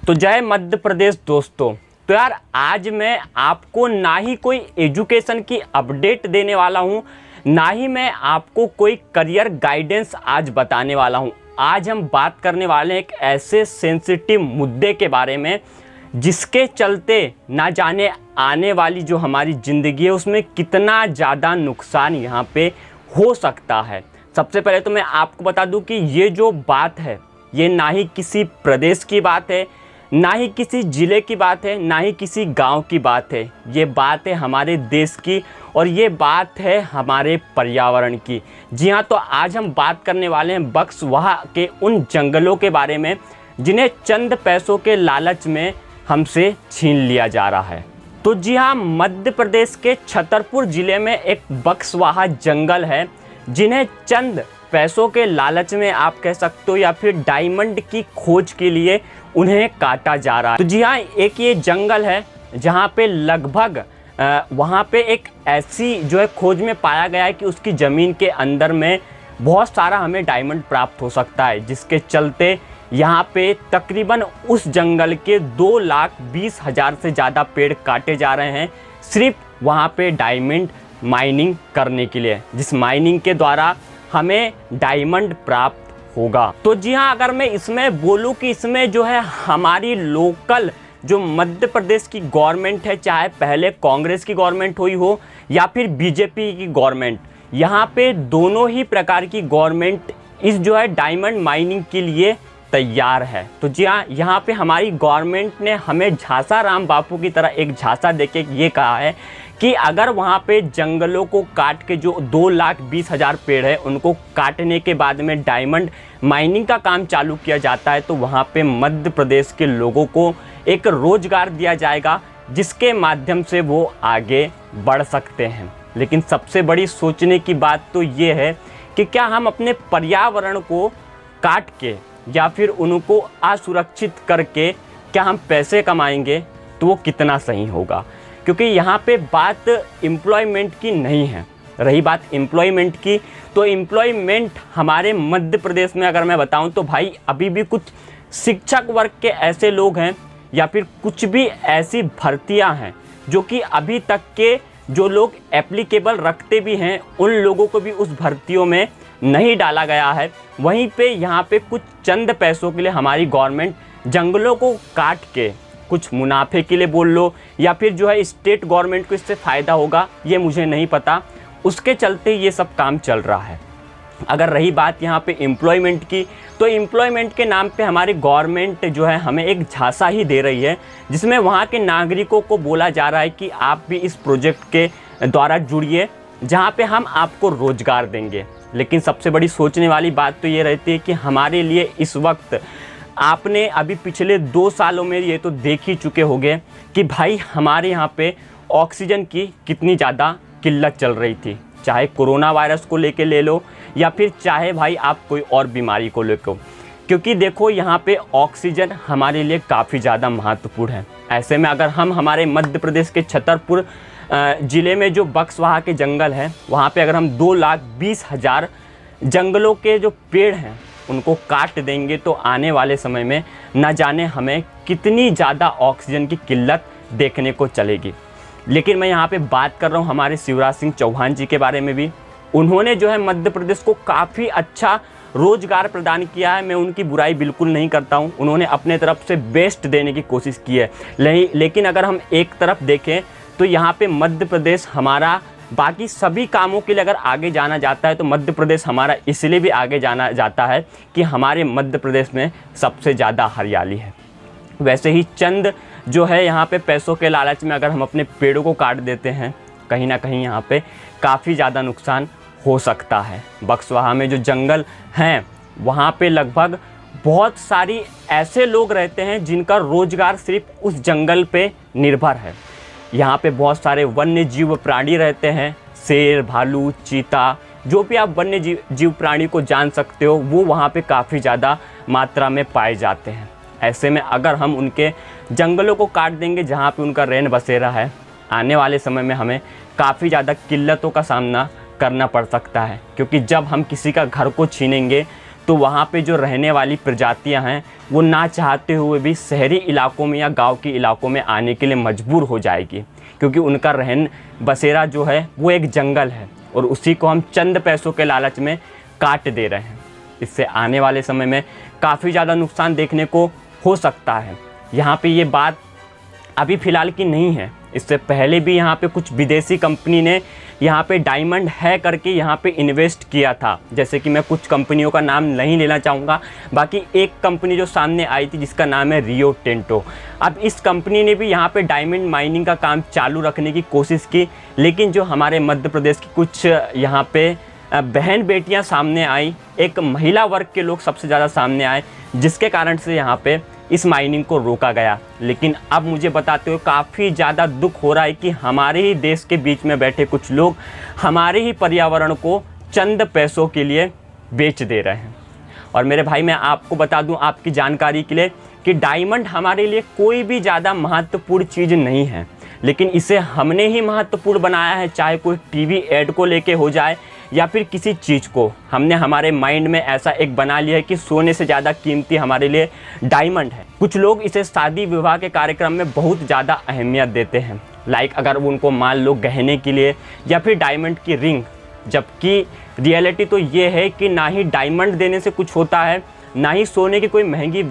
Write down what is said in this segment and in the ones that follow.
तो जय मध्य प्रदेश दोस्तों। तो यार आज मैं आपको ना ही कोई एजुकेशन की अपडेट देने वाला हूँ, ना ही मैं आपको कोई करियर गाइडेंस आज बताने वाला हूँ। आज हम बात करने वाले हैं एक ऐसे सेंसिटिव मुद्दे के बारे में जिसके चलते ना जाने आने वाली जो हमारी ज़िंदगी है उसमें कितना ज़्यादा नुकसान यहाँ पे हो सकता है। सबसे पहले तो मैं आपको बता दूं कि ये जो बात है ये ना ही किसी प्रदेश की बात है, ना ही किसी ज़िले की बात है, ना ही किसी गांव की बात है। ये बात है हमारे देश की और ये बात है हमारे पर्यावरण की। जी हाँ, तो आज हम बात करने वाले हैं बक्सवाहा के उन जंगलों के बारे में जिन्हें चंद पैसों के लालच में हमसे छीन लिया जा रहा है। तो जी हाँ, मध्य प्रदेश के छतरपुर ज़िले में एक बक्सवाहा जंगल है जिन्हें चंद पैसों के लालच में आप कह सकते हो या फिर डायमंड की खोज के लिए उन्हें काटा जा रहा है। तो जी हाँ, एक ये जंगल है जहाँ पे लगभग वहाँ पे एक ऐसी जो है खोज में पाया गया है कि उसकी ज़मीन के अंदर में बहुत सारा हमें डायमंड प्राप्त हो सकता है, जिसके चलते यहाँ पे तकरीबन उस जंगल के 2,20,000 से ज़्यादा पेड़ काटे जा रहे हैं सिर्फ वहाँ पे डायमंड माइनिंग करने के लिए, जिस माइनिंग के द्वारा हमें डायमंड प्राप्त होगा। तो जी हाँ, अगर मैं इसमें बोलूँ कि इसमें जो है हमारी लोकल जो मध्य प्रदेश की गवर्नमेंट है, चाहे पहले कांग्रेस की गवर्नमेंट हुई हो या फिर बीजेपी की गवर्नमेंट, यहाँ पे दोनों ही प्रकार की गवर्नमेंट इस जो है डायमंड माइनिंग के लिए तैयार है। तो जी हाँ, यहाँ पे हमारी गवर्नमेंट ने हमें झांसा राम बापू की तरह एक झांसा देके ये कहा है कि अगर वहाँ पे जंगलों को काट के जो 2,20,000 पेड़ है उनको काटने के बाद में डायमंड माइनिंग का काम चालू किया जाता है तो वहाँ पे मध्य प्रदेश के लोगों को एक रोजगार दिया जाएगा जिसके माध्यम से वो आगे बढ़ सकते हैं। लेकिन सबसे बड़ी सोचने की बात तो ये है कि क्या हम अपने पर्यावरण को काट के या फिर उनको असुरक्षित करके क्या हम पैसे कमाएंगे, तो वो कितना सही होगा। क्योंकि यहाँ पे बात एम्प्लॉयमेंट की नहीं है। रही बात एम्प्लॉयमेंट की, तो एम्प्लॉयमेंट हमारे मध्य प्रदेश में अगर मैं बताऊँ तो भाई अभी भी कुछ शिक्षक वर्ग के ऐसे लोग हैं या फिर कुछ भी ऐसी भर्तियाँ हैं जो कि अभी तक के जो लोग एप्लीकेबल रखते भी हैं उन लोगों को भी उस भर्तियों में नहीं डाला गया है। वहीं पे यहाँ पे कुछ चंद पैसों के लिए हमारी गवर्नमेंट जंगलों को काट के कुछ मुनाफे के लिए बोल लो या फिर जो है स्टेट गवर्नमेंट को इससे फ़ायदा होगा, ये मुझे नहीं पता, उसके चलते ये सब काम चल रहा है। अगर रही बात यहाँ पे एम्प्लॉयमेंट की, तो एम्प्लॉयमेंट के नाम पे हमारी गवर्नमेंट जो है हमें एक झांसा ही दे रही है जिसमें वहाँ के नागरिकों को बोला जा रहा है कि आप भी इस प्रोजेक्ट के द्वारा जुड़िए जहाँ पे हम आपको रोज़गार देंगे। लेकिन सबसे बड़ी सोचने वाली बात तो ये रहती है कि हमारे लिए इस वक्त आपने अभी पिछले 2 सालों में ये तो देख ही चुके होंगे कि भाई हमारे यहाँ पे ऑक्सीजन की कितनी ज़्यादा किल्लत चल रही थी, चाहे कोरोना वायरस को लेके ले लो या फिर चाहे भाई आप कोई और बीमारी को लेकर। क्योंकि देखो यहाँ पे ऑक्सीजन हमारे लिए काफ़ी ज़्यादा महत्वपूर्ण है। ऐसे में अगर हम हमारे मध्य प्रदेश के छतरपुर ज़िले में जो बक्सवाहा के जंगल है वहाँ पे अगर हम 2,20,000 जंगलों के जो पेड़ हैं उनको काट देंगे तो आने वाले समय में न जाने हमें कितनी ज़्यादा ऑक्सीजन की किल्लत देखने को चलेगी। लेकिन मैं यहाँ पे बात कर रहा हूँ हमारे शिवराज सिंह चौहान जी के बारे में भी। उन्होंने जो है मध्य प्रदेश को काफ़ी अच्छा रोज़गार प्रदान किया है। मैं उनकी बुराई बिल्कुल नहीं करता हूँ, उन्होंने अपने तरफ से बेस्ट देने की कोशिश की है। लेकिन अगर हम एक तरफ देखें तो यहाँ पे मध्य प्रदेश हमारा बाकी सभी कामों के लिए अगर आगे जाना जाता है तो मध्य प्रदेश हमारा इसलिए भी आगे जाना जाता है कि हमारे मध्य प्रदेश में सबसे ज़्यादा हरियाली है। वैसे ही चंद जो है यहाँ पे पैसों के लालच में अगर हम अपने पेड़ों को काट देते हैं, कहीं ना कहीं यहाँ पे काफ़ी ज़्यादा नुकसान हो सकता है। बक्सवाहा में जो जंगल हैं वहाँ पे लगभग बहुत सारी ऐसे लोग रहते हैं जिनका रोज़गार सिर्फ उस जंगल पे निर्भर है। यहाँ पे बहुत सारे वन्य जीव प्राणी रहते हैं, शेर, भालू, चीता, जो भी आप वन्य जीव प्राणी को जान सकते हो वो वहाँ पे काफ़ी ज़्यादा मात्रा में पाए जाते हैं। ऐसे में अगर हम उनके जंगलों को काट देंगे जहाँ पे उनका रैन बसेरा है, आने वाले समय में हमें काफ़ी ज़्यादा किल्लतों का सामना करना पड़ सकता है। क्योंकि जब हम किसी का घर को छीनेंगे तो वहाँ पे जो रहने वाली प्रजातियाँ हैं वो ना चाहते हुए भी शहरी इलाकों में या गांव के इलाकों में आने के लिए मजबूर हो जाएगी, क्योंकि उनका रहन बसेरा जो है वो एक जंगल है और उसी को हम चंद पैसों के लालच में काट दे रहे हैं। इससे आने वाले समय में काफ़ी ज़्यादा नुकसान देखने को हो सकता है। यहाँ पे ये बात अभी फ़िलहाल की नहीं है, इससे पहले भी यहाँ पे कुछ विदेशी कंपनी ने यहाँ पे डायमंड है करके यहाँ पे इन्वेस्ट किया था। जैसे कि मैं कुछ कंपनियों का नाम नहीं लेना चाहूँगा, बाकी एक कंपनी जो सामने आई थी जिसका नाम है रियो टिंटो। अब इस कंपनी ने भी यहाँ पे डायमंड माइनिंग का काम चालू रखने की कोशिश की, लेकिन जो हमारे मध्य प्रदेश की कुछ यहाँ पे बहन बेटियाँ सामने आई, एक महिला वर्ग के लोग सबसे ज़्यादा सामने आए, जिसके कारण से यहाँ पे इस माइनिंग को रोका गया। लेकिन अब मुझे बताते हुए काफ़ी ज़्यादा दुख हो रहा है कि हमारे ही देश के बीच में बैठे कुछ लोग हमारे ही पर्यावरण को चंद पैसों के लिए बेच दे रहे हैं। और मेरे भाई, मैं आपको बता दूं आपकी जानकारी के लिए कि डायमंड हमारे लिए कोई भी ज़्यादा महत्वपूर्ण चीज़ नहीं है, लेकिन इसे हमने ही महत्वपूर्ण बनाया है। चाहे कोई टीवी ऐड को लेके हो जाए या फिर किसी चीज़ को, हमने हमारे माइंड में ऐसा एक बना लिया है कि सोने से ज़्यादा कीमती हमारे लिए डायमंड है। कुछ लोग इसे शादी विवाह के कार्यक्रम में बहुत ज़्यादा अहमियत देते हैं, लाइक अगर उनको मान लो गहने के लिए या फिर डायमंड की रिंग, जबकि रियलिटी तो ये है कि ना ही डायमंड देने से कुछ होता है, ना ही सोने की कोई महंगी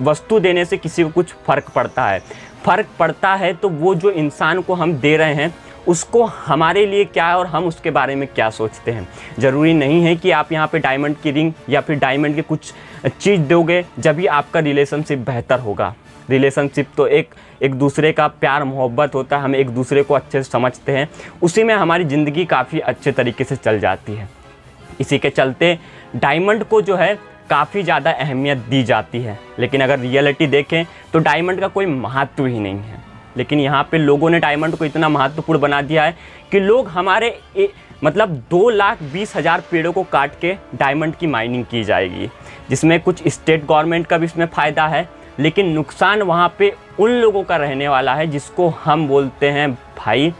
वस्तु देने से किसी को कुछ फ़र्क पड़ता है। फ़र्क पड़ता है तो वो जो इंसान को हम दे रहे हैं उसको हमारे लिए क्या है और हम उसके बारे में क्या सोचते हैं। ज़रूरी नहीं है कि आप यहाँ पे डायमंड की रिंग या फिर डायमंड की कुछ चीज़ दोगे जब भी आपका रिलेशनशिप बेहतर होगा। रिलेशनशिप तो एक दूसरे का प्यार मोहब्बत होता है, हम एक दूसरे को अच्छे से समझते हैं, उसी में हमारी ज़िंदगी काफ़ी अच्छे तरीके से चल जाती है। इसी के चलते डायमंड को जो है काफ़ी ज़्यादा अहमियत दी जाती है, लेकिन अगर रियलिटी देखें तो डायमंड का कोई महत्व ही नहीं है। लेकिन यहाँ पे लोगों ने डायमंड को इतना महत्वपूर्ण बना दिया है कि लोग हमारे मतलब 2,20,000 पेड़ों को काट के डायमंड की माइनिंग की जाएगी, जिसमें कुछ स्टेट गवर्नमेंट का भी इसमें फ़ायदा है, लेकिन नुकसान वहाँ पे उन लोगों का रहने वाला है जिसको हम बोलते हैं भाई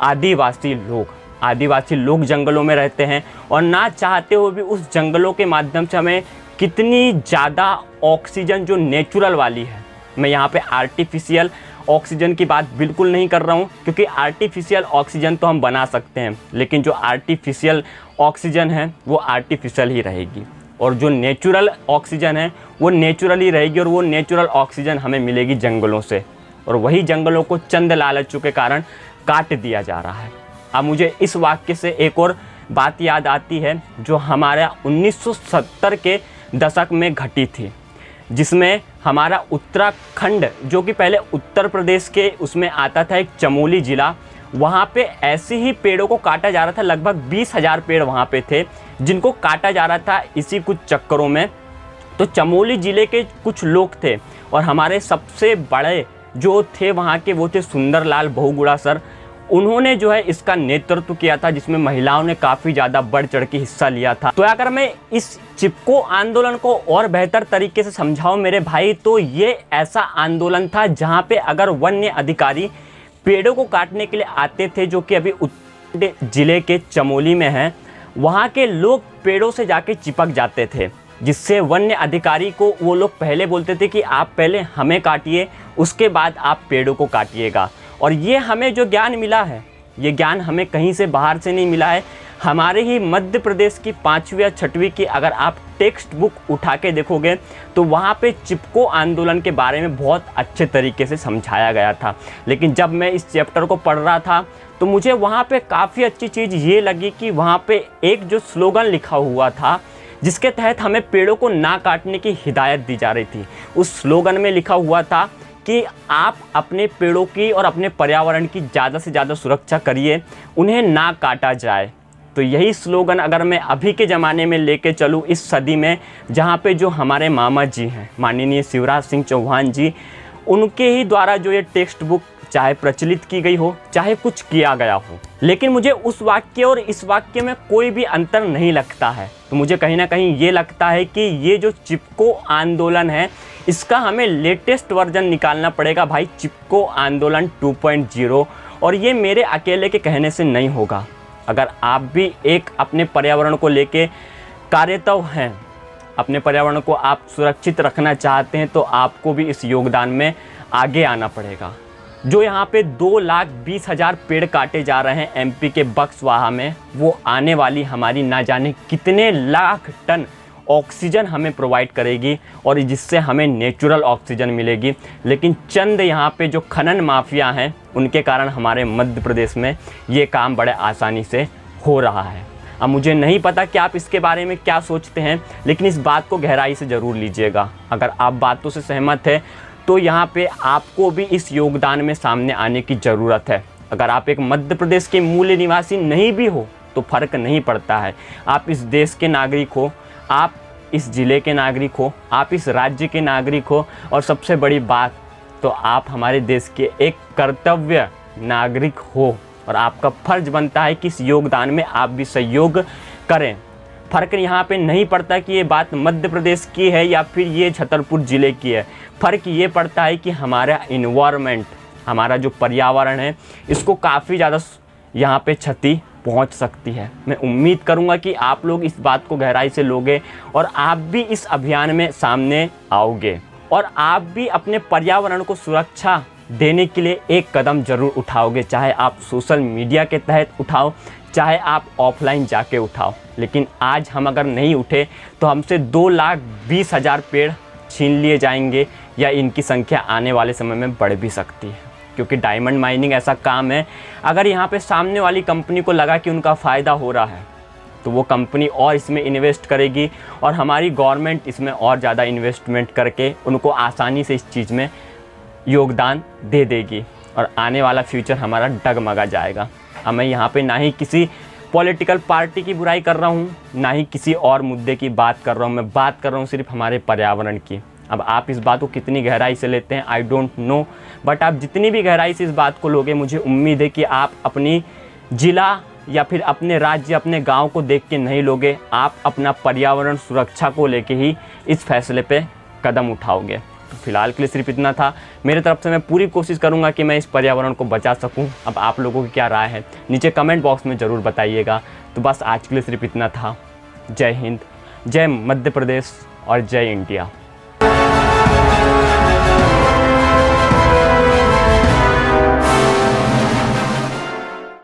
आदिवासी लोग। आदिवासी लोग जंगलों में रहते हैं और ना चाहते हुए भी उस जंगलों के माध्यम से हमें कितनी ज़्यादा ऑक्सीजन जो नेचुरल वाली है, मैं यहाँ पे आर्टिफिशियल ऑक्सीजन की बात बिल्कुल नहीं कर रहा हूँ, क्योंकि आर्टिफिशियल ऑक्सीजन तो हम बना सकते हैं, लेकिन जो आर्टिफिशियल ऑक्सीजन है वो आर्टिफिशियल ही रहेगी और जो नेचुरल ऑक्सीजन है वो नेचुरल ही रहेगी, और वो नेचुरल ऑक्सीजन हमें मिलेगी जंगलों से, और वही जंगलों को चंद लालचों के कारण काट दिया जा रहा है। अब मुझे इस वाक्य से एक और बात याद आती है जो हमारा 1970 के दशक में घटी थी, जिसमें हमारा उत्तराखंड, जो कि पहले उत्तर प्रदेश के उसमें आता था, एक चमोली ज़िला, वहाँ पे ऐसे ही पेड़ों को काटा जा रहा था। लगभग 20,000 पेड़ वहाँ पे थे जिनको काटा जा रहा था इसी कुछ चक्करों में। तो चमोली ज़िले के कुछ लोग थे और हमारे सबसे बड़े जो थे वहाँ के वो थे सुंदरलाल बहुगुणा सर। उन्होंने जो है इसका नेतृत्व किया था, जिसमें महिलाओं ने काफ़ी ज़्यादा बढ़ चढ़ के हिस्सा लिया था। तो अगर मैं इस चिपको आंदोलन को और बेहतर तरीके से समझाऊं मेरे भाई, तो ये ऐसा आंदोलन था जहां पे अगर वन्य अधिकारी पेड़ों को काटने के लिए आते थे, जो कि अभी उत्तर जिले के चमोली में है, वहाँ के लोग पेड़ों से जाके चिपक जाते थे, जिससे वन्य अधिकारी को वो लोग पहले बोलते थे कि आप पहले हमें काटिए, उसके बाद आप पेड़ों को काटिएगा। और ये हमें जो ज्ञान मिला है, ये ज्ञान हमें कहीं से बाहर से नहीं मिला है, हमारे ही मध्य प्रदेश की 5वीं या 6वीं की अगर आप टेक्स्ट बुक उठा के देखोगे तो वहाँ पे चिपको आंदोलन के बारे में बहुत अच्छे तरीके से समझाया गया था। लेकिन जब मैं इस चैप्टर को पढ़ रहा था तो मुझे वहाँ पे काफ़ी अच्छी चीज़ ये लगी कि वहाँ पे एक जो स्लोगन लिखा हुआ था जिसके तहत हमें पेड़ों को ना काटने की हिदायत दी जा रही थी। उस स्लोगन में लिखा हुआ था कि आप अपने पेड़ों की और अपने पर्यावरण की ज़्यादा से ज़्यादा सुरक्षा करिए, उन्हें ना काटा जाए। तो यही स्लोगन अगर मैं अभी के ज़माने में लेके चलूँ, इस सदी में, जहाँ पे जो हमारे मामा जी हैं माननीय शिवराज सिंह चौहान जी, उनके ही द्वारा जो ये टेक्स्ट बुक चाहे प्रचलित की गई हो, चाहे कुछ किया गया हो, लेकिन मुझे उस वाक्य और इस वाक्य में कोई भी अंतर नहीं लगता है। तो मुझे कहीं ना कहीं ये लगता है कि ये जो चिपको आंदोलन है, इसका हमें लेटेस्ट वर्जन निकालना पड़ेगा भाई, चिपको आंदोलन 2.0। और ये मेरे अकेले के कहने से नहीं होगा। अगर आप भी एक अपने पर्यावरण को लेके कार्यरत हैं, अपने पर्यावरण को आप सुरक्षित रखना चाहते हैं तो आपको भी इस योगदान में आगे आना पड़ेगा। जो यहाँ पे 2,20,000 पेड़ काटे जा रहे हैं एमपी के बक्सवाहा में, वो आने वाली हमारी ना जाने कितने लाख टन ऑक्सीजन हमें प्रोवाइड करेगी और जिससे हमें नेचुरल ऑक्सीजन मिलेगी। लेकिन चंद यहाँ पे जो खनन माफिया हैं उनके कारण हमारे मध्य प्रदेश में ये काम बड़े आसानी से हो रहा है। अब मुझे नहीं पता कि आप इसके बारे में क्या सोचते हैं, लेकिन इस बात को गहराई से ज़रूर लीजिएगा। अगर आप बातों से सहमत है तो यहाँ पे आपको भी इस योगदान में सामने आने की ज़रूरत है। अगर आप एक मध्य प्रदेश के मूल निवासी नहीं भी हो तो फ़र्क नहीं पड़ता है। आप इस देश के नागरिक हो, आप इस ज़िले के नागरिक हो, आप इस राज्य के नागरिक हो, और सबसे बड़ी बात तो आप हमारे देश के एक कर्तव्य नागरिक हो और आपका फ़र्ज़ बनता है कि इस योगदान में आप भी सहयोग करें। फ़र्क यहाँ पे नहीं पड़ता कि ये बात मध्य प्रदेश की है या फिर ये छतरपुर ज़िले की है। फ़र्क ये पड़ता है कि हमारा इन्वायरमेंट, हमारा जो पर्यावरण है, इसको काफ़ी ज़्यादा यहाँ पे क्षति पहुँच सकती है। मैं उम्मीद करूँगा कि आप लोग इस बात को गहराई से लोगे और आप भी इस अभियान में सामने आओगे और आप भी अपने पर्यावरण को सुरक्षा देने के लिए एक कदम ज़रूर उठाओगे। चाहे आप सोशल मीडिया के तहत उठाओ, चाहे आप ऑफलाइन जाके उठाओ। लेकिन आज हम अगर नहीं उठे तो हमसे 2,20,000 पेड़ छीन लिए जाएंगे या इनकी संख्या आने वाले समय में बढ़ भी सकती है। क्योंकि डायमंड माइनिंग ऐसा काम है, अगर यहाँ पे सामने वाली कंपनी को लगा कि उनका फ़ायदा हो रहा है तो वो कंपनी और इसमें इन्वेस्ट करेगी और हमारी गवर्नमेंट इसमें और ज़्यादा इन्वेस्टमेंट करके उनको आसानी से इस चीज़ में योगदान दे देगी और आने वाला फ्यूचर हमारा डगमगा जाएगा। अब मैं यहाँ पे ना ही किसी पॉलिटिकल पार्टी की बुराई कर रहा हूँ, ना ही किसी और मुद्दे की बात कर रहा हूँ। मैं बात कर रहा हूँ सिर्फ हमारे पर्यावरण की। अब आप इस बात को कितनी गहराई से लेते हैं आई डोंट नो, बट आप जितनी भी गहराई से इस बात को लोगे, मुझे उम्मीद है कि आप अपनी ज़िला या फिर अपने राज्य, अपने गांव को देख के नहीं लोगे, आप अपना पर्यावरण सुरक्षा को लेके ही इस फैसले पे कदम उठाओगे। तो फिलहाल के लिए सिर्फ इतना था। मेरे तरफ से मैं पूरी कोशिश करूंगा कि मैं इस पर्यावरण को बचा सकूं। अब आप लोगों की क्या राय है नीचे कमेंट बॉक्स में ज़रूर बताइएगा। तो बस आज के लिए सिर्फ इतना था। जय हिंद, जय मध्य प्रदेश और जय इंडिया।